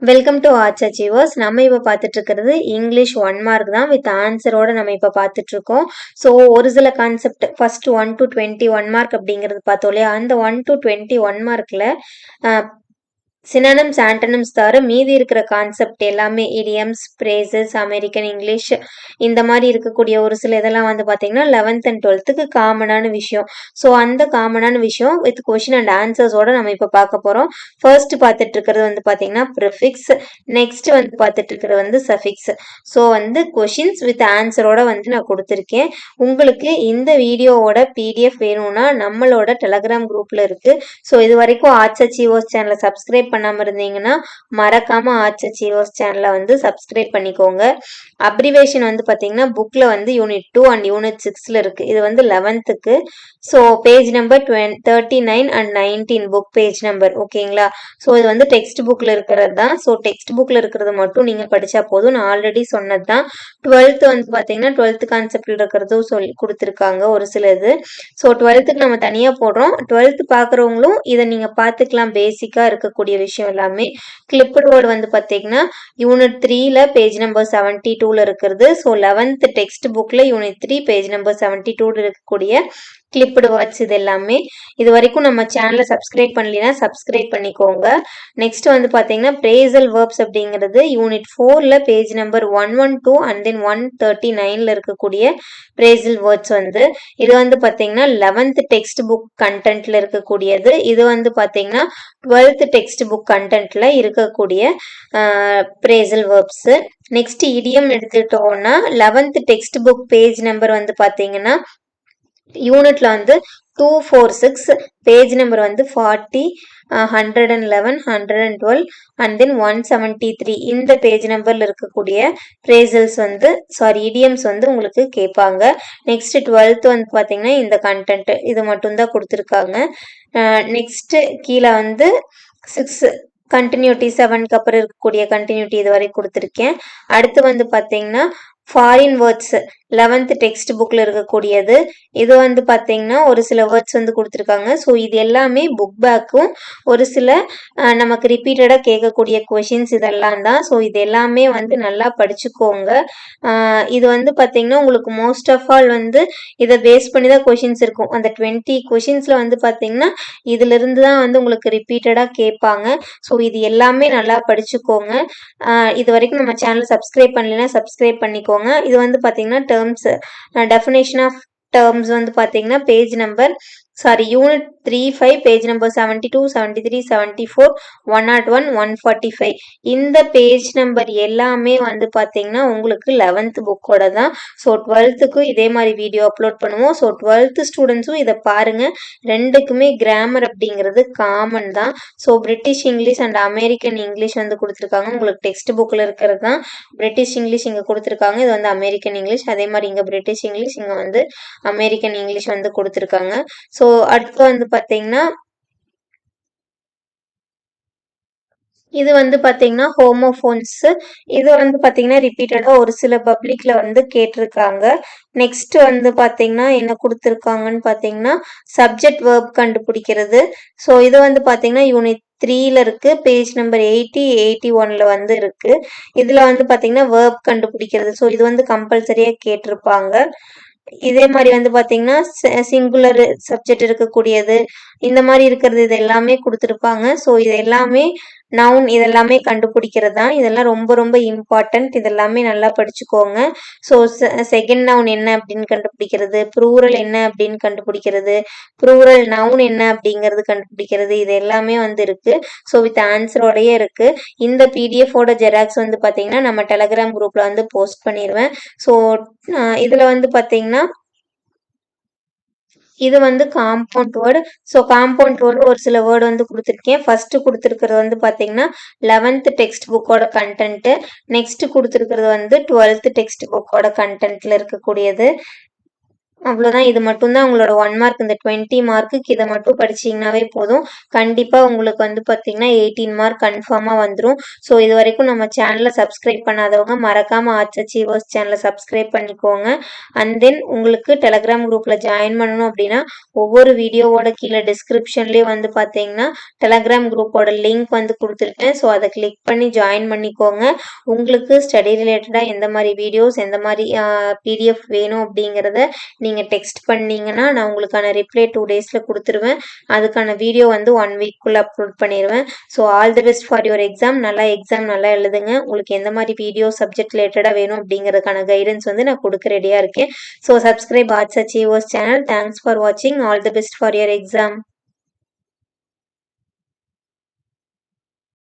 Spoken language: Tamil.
Welcome to arts achievers. நம்ம இப்போ பார்த்துட்டு இருக்கிறது இங்கிலீஷ் 1 மார்க் தான் வித் ஆன்சரோட நம்ம இப்போ பார்த்துட்டு இருக்கோம். ஸோ ஒரு சில கான்செப்ட் ஃபர்ஸ்ட் 1 to 20 1 மார்க் அப்படிங்கிறது பார்த்தோம் இல்லையா, அந்த 1 to 20 1 மார்க்ல சினானிம்ஸ் ஆண்டனிம்ஸ் தவிர மீதி இருக்கிற கான்செப்ட் எல்லாமே இடியம்ஸ், பிரேசஸ், அமெரிக்கன் இங்கிலீஷ் இந்த மாதிரி இருக்கக்கூடிய ஒரு சில இதெல்லாம் வந்து பார்த்தீங்கன்னா 11th அண்ட் 12th காமனான விஷயம். ஸோ அந்த காமனான விஷயம் வித் கொஷின் அண்ட் ஆன்சர்ஸோட நம்ம இப்போ பார்க்க போகிறோம். ஃபர்ஸ்ட் பார்த்துட்டு இருக்கிறது வந்து பார்த்தீங்கன்னா ப்ரிஃபிக்ஸ், நெக்ஸ்ட் வந்து பார்த்துட்டு இருக்கிறது வந்து சஃபிக்ஸ். ஸோ வந்து கொஷின்ஸ் வித் ஆன்சரோட வந்து நான் கொடுத்துருக்கேன். உங்களுக்கு இந்த வீடியோவோட பிடிஎஃப் வேணும்னா நம்மளோட டெலகிராம் குரூப்ல இருக்கு. ஸோ இது வரைக்கும் ஆர்ட்ஸ் அச்சீவர்ஸ் சேனலை சப்ஸ்கிரைப் பண்ணாம இருந்தீங்கன்னா மறக்காம ஆர்ட்ஸ் அச்சீவர்ஸ் சேனலை வந்து சப்ஸ்கிரைப் பண்ணிக்கோங்க. அப்ரிவேஷன் வந்து பார்த்தீங்கன்னா புக்ல வந்து யூனிட் 2 அண்ட் யூனிட் 6ல இருக்கு. இது வந்து 11th. So page number 39 and 19 book page number. ஓகேங்களா? ஸோ இது வந்து டெக்ஸ்ட் புக்ல இருக்கிறது தான். ஸோ டெக்ஸ்ட் புக்ல இருக்கிறது மட்டும் நீங்க படிச்சா போதும். நான் ஆல்ரெடி சொன்னது தான். 12th வந்து பார்த்தீங்கன்னா 12th கான்செப்ட்ல இருக்கிறதும் சொல்லி கொடுத்துருக்காங்க ஒரு சில இது. ஸோ 12th நம்ம தனியாக போடுறோம். 12th பார்க்குறவங்களும் இதை நீங்கள் பார்த்துக்கலாம். பேசிக்காக இருக்கக்கூடிய விஷயம் எல்லாமே. கிளிப்டு வேர்டு வந்து பார்த்தீங்கன்னா யூனிட் 3ல பேஜ் நம்பர் 72ல இருக்கிறது. ஸோ 11th டெக்ஸ்ட் புக்கில் யூனிட் 3 பேஜ் நம்பர் 72 இருக்கக்கூடிய கிளிப்டு வேர்ட்ஸ் இது எல்லாமே. இது வரைக்கும் நம்ம சேனலை சப்ஸ்கிரைப் பண்ணலைன்னா சப்ஸ்கிரைப் பண்ணிக்கோங்க. நெக்ஸ்ட் வந்து பார்த்தீங்கன்னா பிரேசல் வேர்ப்ஸ் அப்படிங்கிறது யூனிட் 4ல பேஜ் நம்பர் 112 அண்ட் தென் 139ல இருக்கக்கூடிய பிரேசல் வேர்ட்ஸ் வந்து இது வந்து பார்த்தீங்கன்னா 11th டெக்ஸ்ட் புக் கண்டென்ட்ல இருக்கக்கூடியது. இது வந்து பார்த்தீங்கன்னா 12th டெக்ஸ்ட் புக் கண்டென்ட்ல இருக்கக்கூடிய பிரேசல் வேர்ப்ஸ். நெக்ஸ்ட் இடியம் எடுத்துட்டோம்னா 11th text book page number வந்து பார்த்தீங்கன்னா யூனிட்ல வந்து 246 பேஜ் நம்பர் வந்து 40 111 112 அண்ட் தென் 173 இந்த பேஜ் நம்பர்ல இருக்கக்கூடிய பிரேசல்ஸ் வந்து இடியம்ஸ் வந்து உங்களுக்கு கேட்பாங்க. நெக்ஸ்ட் 12th வந்து பார்த்தீங்கன்னா இந்த கண்டென்ட் இது மட்டும்தான் கொடுத்துருக்காங்க. நெக்ஸ்ட் கீழே வந்து 6 கண்டினியூட்டி 7க்கு அப்புறம் இருக்கக்கூடிய கண்டினியூட்டி இது வரை கொடுத்துருக்கேன். அடுத்து வந்து பார்த்தீங்கன்னா ஃபாரின் வேர்ட்ஸ் 11th டெக்ஸ்ட் புக்ல இருக்கக்கூடியது. இது வந்து பார்த்தீங்கன்னா ஒரு சில வேர்ட்ஸ் வந்து கொடுத்துருக்காங்க. ஸோ இது எல்லாமே புக் பேக்கும் ஒரு சில நமக்கு ரிப்பீட்டடாக கேட்கக்கூடிய கொஷின்ஸ் இதெல்லாம் தான். ஸோ இது எல்லாமே வந்து நல்லா படிச்சுக்கோங்க. இது வந்து பார்த்தீங்கன்னா உங்களுக்கு மோஸ்ட் ஆஃப் ஆல் வந்து இதை பேஸ் பண்ணி தான் கொஷின்ஸ் இருக்கும். அந்த 20 கொஷின்ஸ்ல வந்து பார்த்தீங்கன்னா இதுல இருந்து தான் வந்து உங்களுக்கு ரிப்பீட்டடாக கேட்பாங்க. ஸோ இது எல்லாமே நல்லா படிச்சுக்கோங்க. இது வரைக்கும் நம்ம சேனல் சப்ஸ்கிரைப் பண்ணலைன்னா சப்ஸ்கிரைப் பண்ணிக்கோங்க. இது வந்து பார்த்தீங்கன்னா டேர்ம்ஸ் டெஃபினேஷன் ஆஃப் டேர்ம்ஸ் வந்து பார்த்தீங்கன்னா page number unit 3-5 page number 72 73 74 101 145 இந்த பேஜ் நம்பர் எல்லாமே வந்து பார்த்தீங்கன்னா உங்களுக்கு 11th புக்கோட தான். ஸோ 12th இதே மாதிரி வீடியோ அப்லோட் பண்ணுவோம். ஸோ 12th ஸ்டூடெண்ட்ஸும் இதை பாருங்க. ரெண்டுக்குமே கிராமர் அப்படிங்கிறது காமன் தான். So British English and American English வந்து கொடுத்துருக்காங்க. உங்களுக்கு டெக்ஸ்ட் புக்கில் இருக்கிறது தான் பிரிட்டிஷ் இங்கிலீஷ் இங்கே கொடுத்துருக்காங்க. இது வந்து அமெரிக்கன் இங்கிலீஷ். அதே மாதிரி இங்கே பிரிட்டிஷ் இங்கிலீஷ், இங்கே வந்து அமெரிக்கன் இங்கிலீஷ் வந்து கொடுத்துருக்காங்க. ஸோ அடுத்து வந்து பார்த்தீங்கன்னா இது வந்து பார்த்தீங்கன்னா ஹோமோஃபோன்ஸ். இது வந்து பார்த்தீங்கன்னா ரிப்பீட்டடாக ஒரு சில பப்ளிக்ல வந்து கேட்டிருக்காங்க. நெக்ஸ்ட் வந்து பார்த்தீங்கன்னா என்ன கொடுத்துருக்காங்கன்னு பார்த்தீங்கன்னா சப்ஜெக்ட் வேர்ப் கண்டுபிடிக்கிறது. ஸோ இது வந்து பார்த்தீங்கன்னா யூனிட் 3ல இருக்கு. பேஜ் நம்பர் 80 81ல வந்து இருக்கு. இதுல வந்து பார்த்தீங்கன்னா வேர்ப் கண்டுபிடிக்கிறது. ஸோ இது வந்து கம்பல்சரியா கேட்டிருப்பாங்க. இதே மாதிரி வந்து பார்த்தீங்கன்னா சிங்குலர் சப்ஜெக்ட் இருக்கக்கூடியது இந்த மாதிரி இருக்கிறது இது எல்லாமே கொடுத்துருப்பாங்க. ஸோ இது எல்லாமே நவுன் இதெல்லாமே கண்டுபிடிக்கிறது தான். இதெல்லாம் ரொம்ப ரொம்ப இம்பார்ட்டன்ட். இதெல்லாமே நல்லா படிச்சுக்கோங்க. ஸோ செகண்ட் நவுன் என்ன அப்படின்னு கண்டுபிடிக்கிறது, ப்ளூரல் என்ன அப்படின்னு கண்டுபிடிக்கிறது, ப்ளூரல் நவுன் என்ன அப்படிங்கிறது கண்டுபிடிக்கிறது, இது எல்லாமே வந்து இருக்கு. ஸோ வித் ஆன்சரோடயே இருக்கு. இந்த பிடிஎஃபோட ஜெராக்ஸ் வந்து பார்த்தீங்கன்னா நம்ம டெலகிராம் குரூப்ல வந்து போஸ்ட் பண்ணிடுவேன். ஸோ இதுல வந்து பார்த்தீங்கன்னா இது வந்து compound word. So compound word ஒரு சில வேர்டு வந்து கொடுத்துருக்கேன். ஃபர்ஸ்ட் கொடுத்துருக்கிறது வந்து பார்த்தீங்கன்னா 11th டெக்ஸ்ட் புக்கோட கண்டென்ட். நெக்ஸ்ட் கொடுத்துருக்கிறது வந்து 12th டெக்ஸ்ட் புக்கோட கண்டென்ட்ல இருக்கக்கூடியது. அவ்வளோதான். இது மட்டும் தான் உங்களோட 1 மார்க். இந்த 20 மார்க்குக்கு இத மட்டும் படிச்சீங்கன்னாவே போதும். கண்டிப்பா உங்களுக்கு வந்து பார்த்தீங்கன்னா, 18 மார்க் கன்ஃபார்மா வந்துரும். ஸோ இதுவரைக்கும் நம்ம சேனல சப்ஸ்கிரைப் பண்ணாதவங்க மறக்காம ஆர்ட்ஸ் அச்சீவர்ஸ் சேனல சப்ஸ்கிரைப் பண்ணிக்கோங்க. அண்ட் தென் உங்களுக்கு டெலகிராம் குரூப்ல ஜாயின் பண்ணணும் அப்படின்னா, ஒவ்வொரு வீடியோவோட கீழ டிஸ்கிரிப்ஷன்லயே வந்து பார்த்தீங்கன்னா, டெலகிராம் குரூப்போட லிங்க் வந்து குடுத்துருக்கேன். ஸோ அத கிளிக் பண்ணி ஜாயின் பண்ணிக்கோங்க. உங்களுக்கு ஸ்டடி ரிலேட்டடா எந்த மாரி வீடியோஸ், எந்த மாரி பிடிஎஃப் வேணும் அப்படிங்கிறத நீங்க டெக்ஸ்ட் பண்ணீங்கன்னா, நான் உங்களுக்கான ரிப்ளை 2 டேஸ்ல குடுத்துருவேன். அதுக்கான வீடியோ வந்து 1 வீக்குள்ள அப்லோட் பண்ணிருவேன். So all the best for your exam நல்லா எழுதுங்க. உங்களுக்கு எந்த மாரி வீடியோ சப்ஜெக்ட் ரிலேட்டடா வேணும் அப்படிங்கிறதுக்கான கைடன்ஸ் வந்து நான் குடுக்க ரெடியா இருக்கேன். So subscribe arts achievers channel. Thanks for வாட்சிங். All the best for your exam.